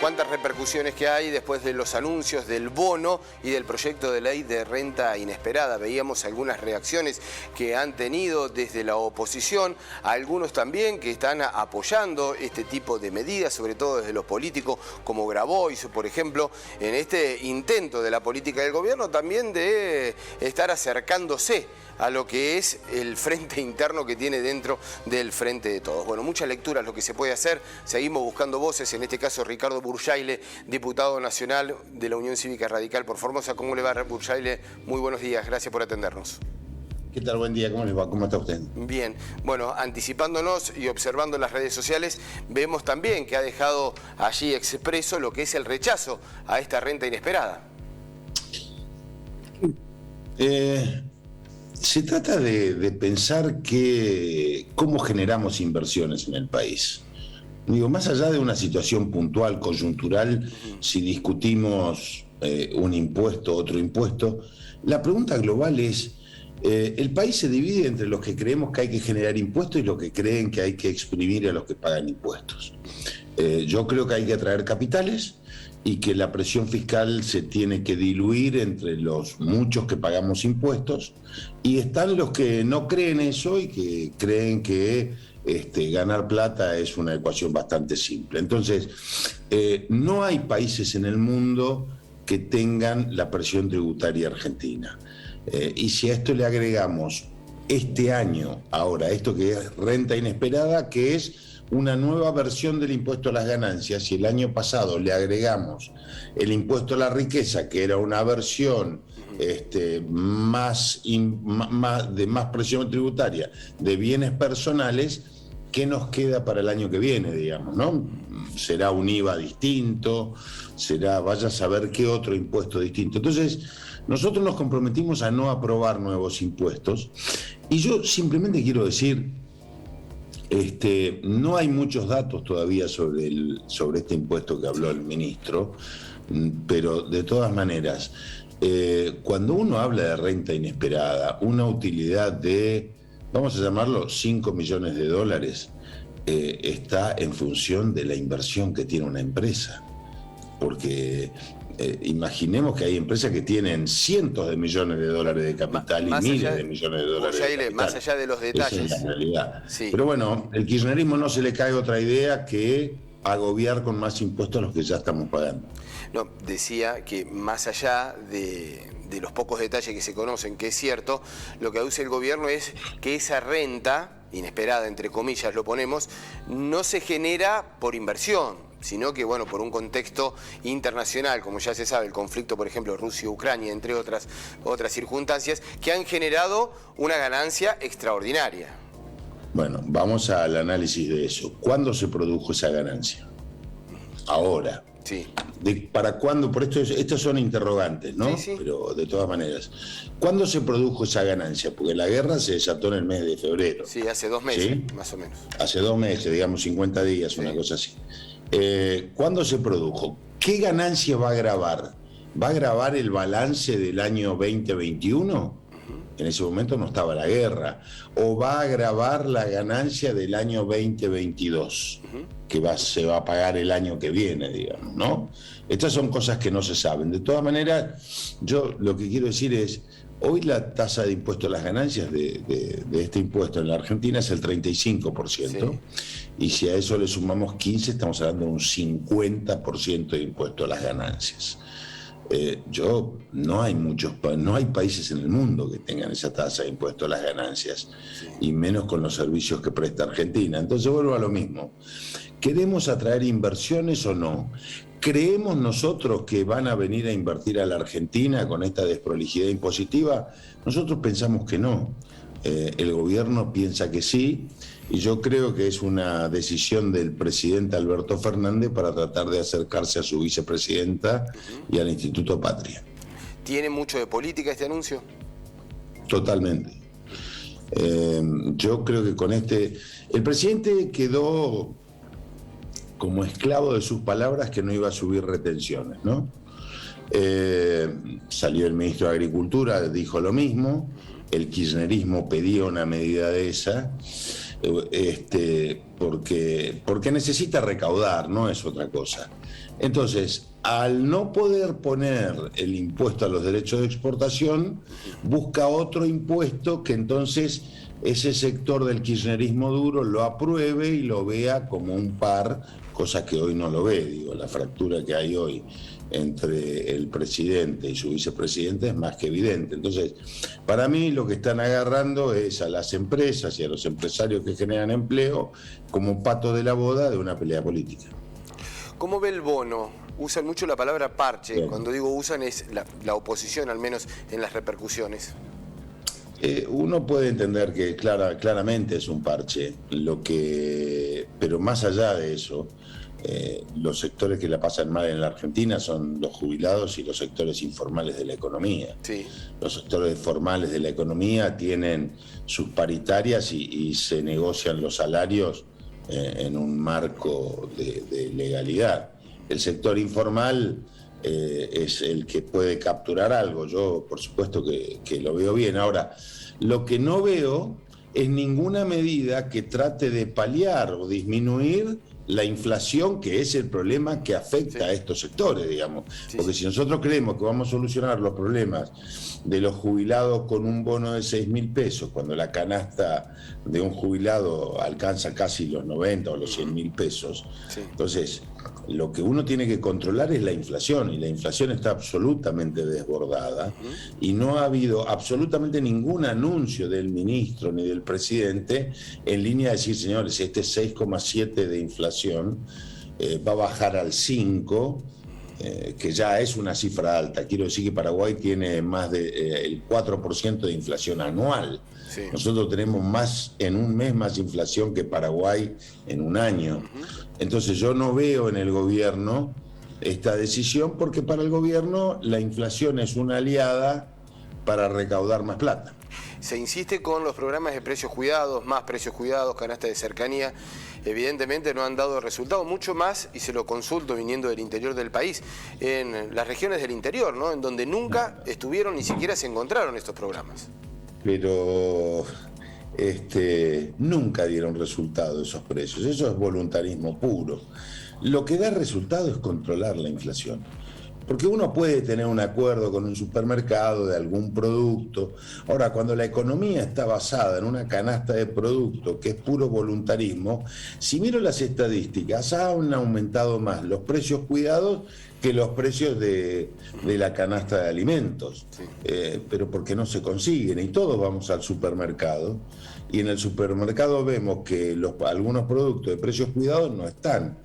cuántas repercusiones que hay después de los anuncios del bono y del proyecto de ley de renta inesperada. Veíamos algunas reacciones que han tenido desde la oposición, algunos también que están apoyando este tipo de medidas, sobre todo desde los políticos como Grabois, por ejemplo, en este intento de la política del gobierno también de estar acercándose a lo que es el frente interno que tiene dentro del Frente de Todos. Bueno, muchas lecturas lo que se puede hacer, seguimos buscando voces, en este caso Ricardo Burjaile, diputado nacional de la Unión Cívica Radical por Formosa. ¿Cómo le va, Burjaile? Muy buenos días, gracias por atendernos. ¿Qué tal? Buen día, ¿cómo les va? ¿Cómo está usted? Bien, bueno, anticipándonos y observando las redes sociales, vemos también que ha dejado allí expreso lo que es el rechazo a esta renta inesperada. Se trata de pensar cómo generamos inversiones en el país. Digo, más allá de una situación puntual, coyuntural, si discutimos un impuesto, otro impuesto, la pregunta global es, el país se divide entre los que creemos que hay que generar impuestos y los que creen que hay que exprimir a los que pagan impuestos. Yo creo que hay que atraer capitales y que la presión fiscal se tiene que diluir entre los muchos que pagamos impuestos, y están los que no creen eso y que creen que ganar plata es una ecuación bastante simple. Entonces, no hay países en el mundo que tengan la presión tributaria argentina. Y si a esto le agregamos este año, ahora, esto que es renta inesperada, que es una nueva versión del impuesto a las ganancias, y el año pasado le agregamos el impuesto a la riqueza, que era una versión de más presión tributaria de bienes personales, ¿qué nos queda para el año que viene, digamos, no? Será un IVA distinto, vaya a saber qué otro impuesto distinto. Entonces, nosotros nos comprometimos a no aprobar nuevos impuestos, y yo simplemente quiero decir, no hay muchos datos todavía sobre este impuesto que habló el ministro, pero de todas maneras, cuando uno habla de renta inesperada, una utilidad de, vamos a llamarlo, 5 millones de dólares, está en función de la inversión que tiene una empresa. Porque imaginemos que hay empresas que tienen cientos de millones de dólares de capital y miles de millones de dólares de capital. Más allá de los detalles. Esa es la realidad. Sí. Pero bueno, el kirchnerismo no se le cae otra idea que agobiar con más impuestos a los que ya estamos pagando. No, decía que más allá de los pocos detalles que se conocen, que es cierto, lo que aduce el gobierno es que esa renta inesperada, entre comillas lo ponemos, no se genera por inversión, sino que, bueno, por un contexto internacional, como ya se sabe, el conflicto, por ejemplo, Rusia-Ucrania, entre otras circunstancias, que han generado una ganancia extraordinaria. Bueno, vamos al análisis de eso. ¿Cuándo se produjo esa ganancia? Ahora. Sí. ¿Para cuándo? Por estos son interrogantes, ¿no? Sí, sí. Pero de todas maneras, ¿cuándo se produjo esa ganancia? Porque la guerra se desató en el mes de febrero. Sí, hace 2 meses, ¿sí? Más o menos. Hace 2 meses, digamos 50 días, sí. Una cosa así. ¿Cuándo se produjo? ¿Qué ganancia va a grabar? ¿Va a grabar el balance del año 2021? En ese momento no estaba la guerra. ¿O va a grabar la ganancia del año 2022? Que se va a pagar el año que viene, digamos, ¿no? Estas son cosas que no se saben. De todas maneras, yo lo que quiero decir es, hoy la tasa de impuesto a las ganancias de este impuesto en la Argentina es el 35%, sí. Y si a eso le sumamos 15, estamos hablando de un 50% de impuesto a las ganancias. No hay países en el mundo que tengan esa tasa de impuesto a las ganancias, sí. Y menos con los servicios que presta Argentina. Entonces vuelvo a lo mismo. ¿Queremos atraer inversiones o no? ¿Creemos nosotros que van a venir a invertir a la Argentina con esta desprolijidad impositiva? Nosotros pensamos que no. El gobierno piensa que sí, y yo creo que es una decisión del presidente Alberto Fernández para tratar de acercarse a su vicepresidenta y al Instituto Patria. ¿Tiene mucho de política este anuncio? Totalmente. Yo creo que con el presidente quedó como esclavo de sus palabras que no iba a subir retenciones, ¿no? Salió el ministro de Agricultura, dijo lo mismo, el kirchnerismo pedía una medida de esa, porque necesita recaudar, no es otra cosa. Entonces, al no poder poner el impuesto a los derechos de exportación, busca otro impuesto que entonces ese sector del kirchnerismo duro lo apruebe y lo vea como un par, cosa que hoy no lo ve. Digo, la fractura que hay hoy entre el presidente y su vicepresidente es más que evidente. Entonces, para mí lo que están agarrando es a las empresas y a los empresarios que generan empleo como pato de la boda de una pelea política. ¿Cómo ve el bono? Usan mucho la palabra parche. Bien. Cuando digo usan es la oposición, al menos en las repercusiones. Uno puede entender que claramente es un parche, pero más allá de eso, los sectores que la pasan mal en la Argentina son los jubilados y los sectores informales de la economía. Sí. Los sectores formales de la economía tienen sus paritarias y se negocian los salarios en un marco de legalidad. El sector informal es el que puede capturar algo. Yo, por supuesto, que lo veo bien. Ahora, lo que no veo es ninguna medida que trate de paliar o disminuir la inflación, que es el problema que afecta a estos sectores, digamos. Porque si nosotros creemos que vamos a solucionar los problemas de los jubilados con un bono de 6.000 pesos, cuando la canasta de un jubilado alcanza casi los 90 o los 100.000 pesos, entonces lo que uno tiene que controlar es la inflación, y la inflación está absolutamente desbordada, y no ha habido absolutamente ningún anuncio del ministro ni del presidente en línea de decir, señores, este 6,7 de inflación va a bajar al 5, que ya es una cifra alta. Quiero decir que Paraguay tiene más de el 4% de inflación anual. Sí. Nosotros tenemos en un mes más inflación que Paraguay en un año. Entonces yo no veo en el gobierno esta decisión, porque para el gobierno la inflación es una aliada para recaudar más plata. Se insiste con los programas de precios cuidados, más precios cuidados, canasta de cercanía. Evidentemente no han dado resultado, mucho más, y se lo consulto viniendo del interior del país, en las regiones del interior, ¿no? En donde nunca estuvieron, ni siquiera se encontraron estos programas. Pero nunca dieron resultado esos precios. Eso es voluntarismo puro. Lo que da resultado es controlar la inflación. Porque uno puede tener un acuerdo con un supermercado de algún producto. Ahora, cuando la economía está basada en una canasta de productos que es puro voluntarismo, si miro las estadísticas, han aumentado más los precios cuidados que los precios de la canasta de alimentos. Sí. Pero porque no se consiguen, y todos vamos al supermercado, y en el supermercado vemos que algunos productos de precios cuidados no están.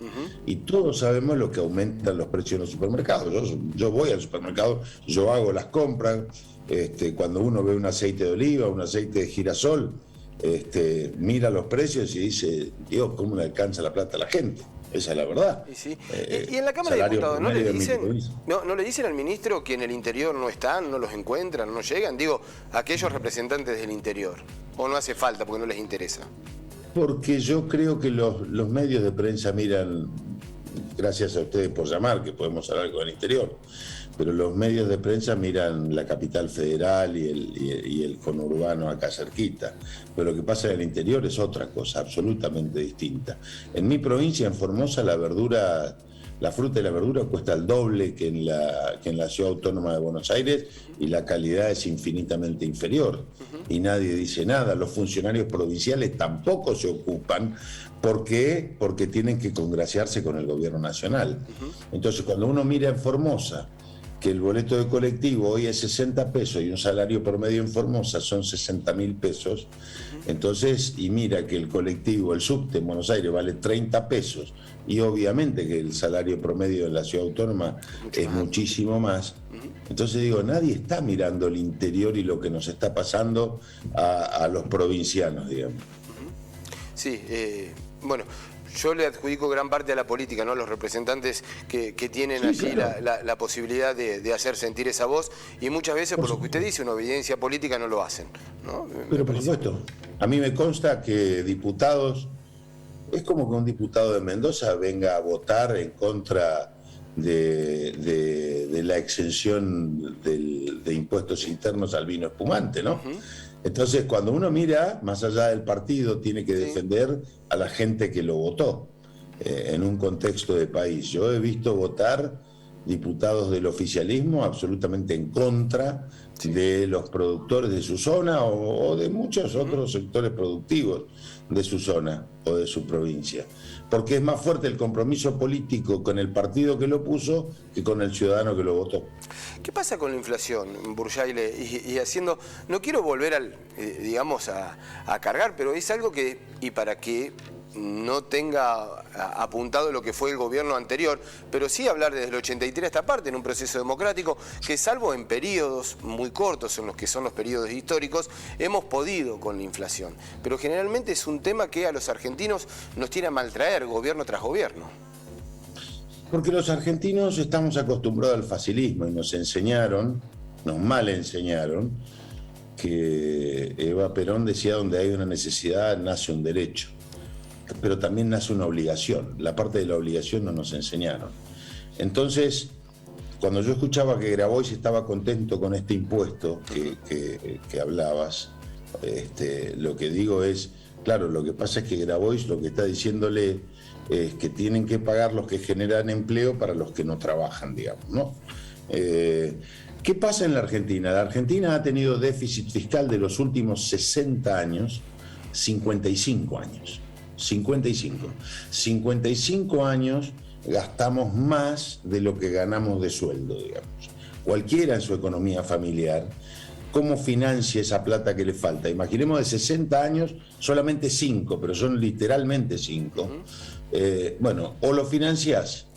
Y todos sabemos lo que aumentan los precios en los supermercados. Yo voy al supermercado, yo hago las compras. Cuando uno ve un aceite de oliva, un aceite de girasol, mira los precios y dice, Dios, ¿cómo le alcanza la plata a la gente? Esa es la verdad. Y, sí. Y en la Cámara de Diputados, ¿no le dicen al ministro que en el interior no están, no los encuentran, no llegan? Digo, aquellos representantes del interior. ¿O no hace falta porque no les interesa? Porque yo creo que los medios de prensa miran, gracias a ustedes por llamar, que podemos hablar con el interior, pero los medios de prensa miran la capital federal y el conurbano acá cerquita. Pero lo que pasa en el interior es otra cosa, absolutamente distinta. En mi provincia, en Formosa, la fruta y la verdura cuesta el doble que en la ciudad autónoma de Buenos Aires, y la calidad es infinitamente inferior. Y nadie dice nada. Los funcionarios provinciales tampoco se ocupan. ¿Por qué? Porque tienen que congraciarse con el gobierno nacional. Entonces, cuando uno mira en Formosa, que el boleto de colectivo hoy es 60 pesos y un salario promedio en Formosa son 60.000 pesos, entonces, y mira que el colectivo, el subte en Buenos Aires vale 30 pesos, y obviamente que el salario promedio en la ciudad autónoma es muchísimo más. Entonces digo, nadie está mirando el interior y lo que nos está pasando a los provincianos, digamos. Sí, bueno, yo le adjudico gran parte a la política, ¿no? A los representantes que tienen allí claro, la posibilidad de hacer sentir esa voz, y muchas veces, por lo que usted dice, una obediencia política no lo hacen, ¿no? Pero por supuesto, a mí me consta que diputados, es como que un diputado de Mendoza venga a votar en contra de la exención de impuestos internos al vino espumante, ¿no? Entonces, cuando uno mira, más allá del partido, tiene que defender a la gente que lo votó. en un contexto de país. Yo he visto votar diputados del oficialismo absolutamente en contra de los productores de su zona o de muchos otros sectores productivos de su zona o de su provincia, porque es más fuerte el compromiso político con el partido que lo puso que con el ciudadano que lo votó. ¿Qué pasa con la inflación, Burjaile? Y haciendo, no quiero volver digamos a cargar, pero es algo que, y para que no tenga apuntado lo que fue el gobierno anterior, pero sí hablar desde el 83 a esta parte, en un proceso democrático, que salvo en periodos muy cortos, en los que son los periodos históricos, hemos podido con la inflación. Pero generalmente es un tema que a los argentinos nos tiene a maltraer gobierno tras gobierno. Porque los argentinos estamos acostumbrados al facilismo y nos mal enseñaron, que Eva Perón decía: donde hay una necesidad nace un derecho. Pero también nace una obligación. La parte de la obligación no nos enseñaron. Entonces, cuando yo escuchaba que Grabois estaba contento con este impuesto que hablabas, lo que digo es, claro, lo que pasa es que Grabois lo que está diciéndole es que tienen que pagar los que generan empleo para los que no trabajan, digamos, ¿no? ¿Qué pasa en la Argentina? La Argentina ha tenido déficit fiscal de los últimos 60 años, 55 años. 55 años gastamos más de lo que ganamos de sueldo, digamos. Cualquiera en su economía familiar, ¿cómo financia esa plata que le falta? Imaginemos de 60 años, solamente 5, pero son literalmente 5. Bueno, o lo financiás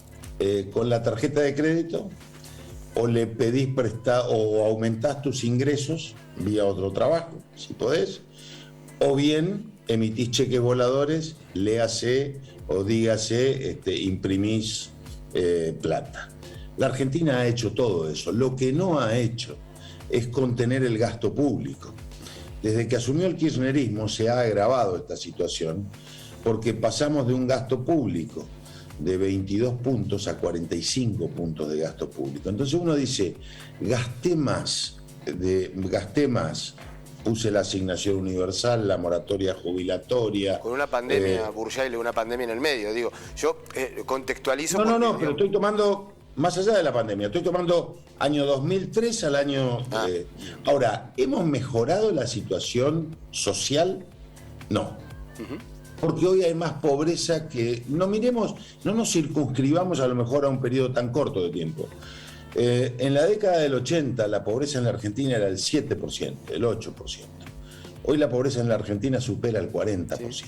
con la tarjeta de crédito, o le pedís prestado, o aumentás tus ingresos vía otro trabajo, si podés, o bien emitís cheques voladores, léase o dígase, imprimís plata. La Argentina ha hecho todo eso. Lo que no ha hecho es contener el gasto público. Desde que asumió el kirchnerismo se ha agravado esta situación, porque pasamos de un gasto público de 22 puntos a 45 puntos de gasto público. Entonces uno dice, gasté más, puse la asignación universal, la moratoria jubilatoria. Con una pandemia, Burjaile, una pandemia en el medio, digo. Yo contextualizo... No, pero estoy tomando, más allá de la pandemia, estoy tomando año 2003 al año... Ahora, ¿hemos mejorado la situación social? No. Porque hoy hay más pobreza que... No nos circunscribamos a lo mejor a un periodo tan corto de tiempo. En la década del 80 la pobreza en la Argentina era el 7%, el 8%. Hoy la pobreza en la Argentina supera el 40%. Sí.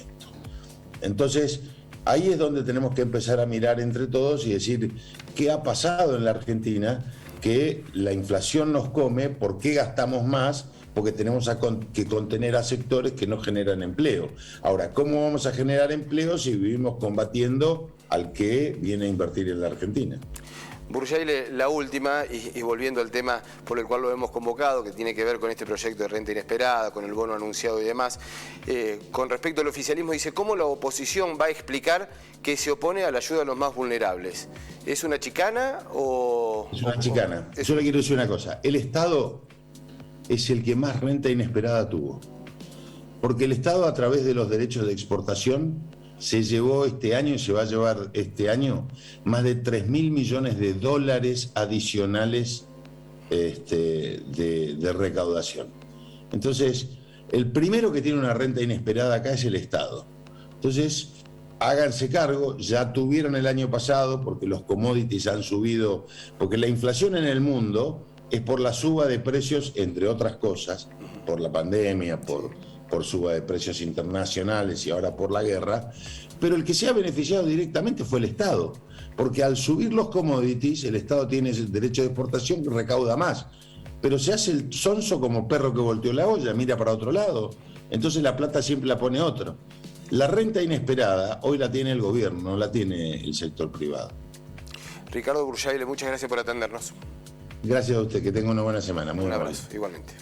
Entonces, ahí es donde tenemos que empezar a mirar entre todos y decir qué ha pasado en la Argentina, que la inflación nos come, por qué gastamos más, porque tenemos que contener a sectores que no generan empleo. Ahora, ¿cómo vamos a generar empleo si vivimos combatiendo al que viene a invertir en la Argentina? Burjaile, la última, y volviendo al tema por el cual lo hemos convocado, que tiene que ver con este proyecto de renta inesperada, con el bono anunciado y demás, con respecto al oficialismo, dice, ¿cómo la oposición va a explicar que se opone a la ayuda a los más vulnerables? ¿Es una chicana o...? Es una chicana. Yo le quiero decir una cosa, el Estado es el que más renta inesperada tuvo, porque el Estado, a través de los derechos de exportación, se llevó este año y se va a llevar este año más de 3.000 millones de dólares adicionales de recaudación. Entonces, el primero que tiene una renta inesperada acá es el Estado. Entonces, háganse cargo, ya tuvieron el año pasado, porque los commodities han subido, porque la inflación en el mundo es por la suba de precios, entre otras cosas, por la pandemia, por suba de precios internacionales y ahora por la guerra, pero el que se ha beneficiado directamente fue el Estado, porque al subir los commodities, el Estado tiene el derecho de exportación que recauda más, pero se hace el sonso como perro que volteó la olla, mira para otro lado, entonces la plata siempre la pone otro. La renta inesperada hoy la tiene el gobierno, no la tiene el sector privado. Ricardo Burjaile, muchas gracias por atendernos. Gracias a usted, que tenga una buena semana. Muy un abrazo, igualmente.